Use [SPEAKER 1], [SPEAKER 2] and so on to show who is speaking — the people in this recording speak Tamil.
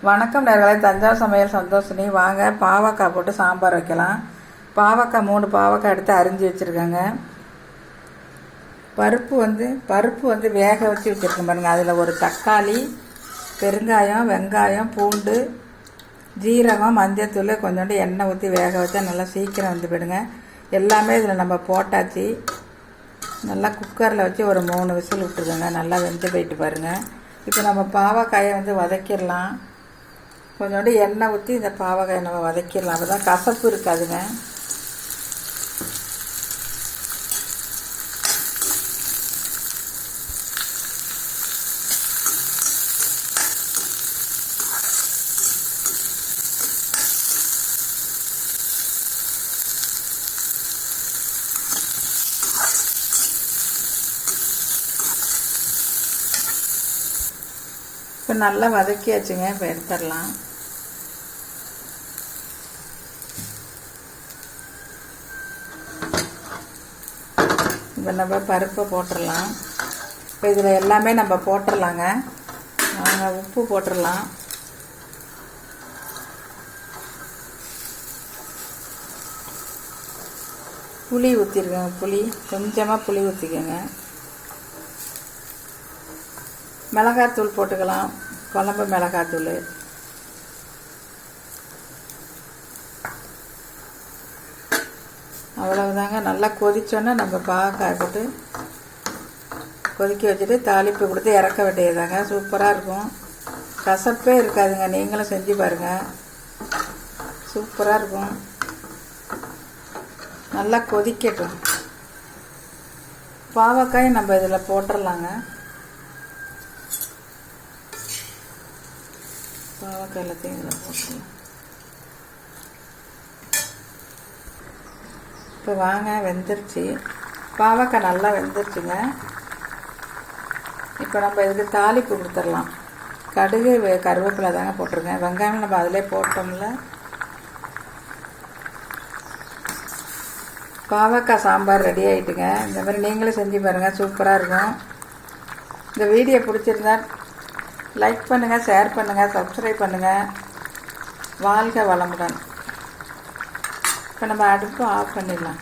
[SPEAKER 1] வணக்கம் நேர்களே, தஞ்சாவூர் சமையல் சந்தோஷினி. வாங்க பாவக்காய் போட்டு சாம்பார் வைக்கலாம். பாவக்காய் 3 பாவக்காய் எடுத்து அரிஞ்சு வச்சுருக்கேங்க. பருப்பு வந்து வேக வச்சு வச்சுருக்கேன் பாருங்கள். அதில் ஒரு தக்காளி, பெருங்காயம், வெங்காயம், பூண்டு, ஜீரகம், மஞ்சத்தூள், கொஞ்சோண்டு எண்ணெய் ஊற்றி வேக வச்சா நல்லா சீக்கிரம் வந்து போயிடுங்க. எல்லாமே இதில் நம்ம போட்டாச்சு. நல்லா குக்கரில் வச்சு ஒரு 3 விசில் விட்டுருக்கோங்க. நல்லா வெந்து போயிட்டு பாருங்கள். இப்போ நம்ம பாவக்காயை வந்து வதக்கிடலாம். கொஞ்சோண்டு எண்ணெய் ஊற்றி இந்த பாவக்காயை நம்ம வதக்கிடலாம். அப்போ தான் கசப்பு இருக்காதுங்க. இப்போ நல்லா வதக்கியாச்சுங்க. இப்போ எடுத்துடலாம். இப்போ நம்ம பருப்பை போட்டுடலாம். இப்போ இதில் எல்லாமே நம்ம போட்டுடலாங்க. உப்பு போட்டுடலாம். புளி ஊற்றிருக்கேங்க. கொஞ்சமாக புளி ஊற்றிக்கோங்க. மிளகாத்தூள் போட்டுக்கலாம். குழம்பு மிளகாத்தூள். அவ்வளவுதாங்க. நல்லா கொதிச்சோன்னா நம்ம பாவக்காய் போட்டு கொதிக்க வச்சுட்டு தாளிப்பு கொடுத்து இறக்க வேண்டியதாங்க. சூப்பராக இருக்கும். கசப்பே இருக்காதுங்க. நீங்களும் செஞ்சு பாருங்கள். சூப்பராக இருக்கும். நல்லா கொதிக்கட்டும். பாவக்காய் நம்ம இதில் போட்டுடலாங்க. பாவக்காய் எல்லாத்தையும் இதில் போட்டுடலாம். இப்போ வாங்க, வெந்துருச்சு. பாவக்காய் நல்லா வெந்துருச்சுங்க. இப்போ நம்ம இதுக்கு தாளிப்பு கொடுத்துடலாம். கடுகு, கருவேப்பிலை தாங்க போட்டிருக்கேன். வெங்காயம் நம்ம அதிலே போட்டோம்ல. பாவக்காய் சாம்பார் ரெடி ஆகிட்டுங்க. இந்த மாதிரி நீங்களும் செஞ்சு பாருங்கள். சூப்பராக இருக்கும். இந்த வீடியோ பிடிச்சிருந்தா லைக் பண்ணுங்கள், ஷேர் பண்ணுங்கள், சப்ஸ்கிரைப் பண்ணுங்கள். வாழ்க வளமுடன். இப்போ நம்ம அடுப்பு ஆஃப் பண்ணிடலாம்.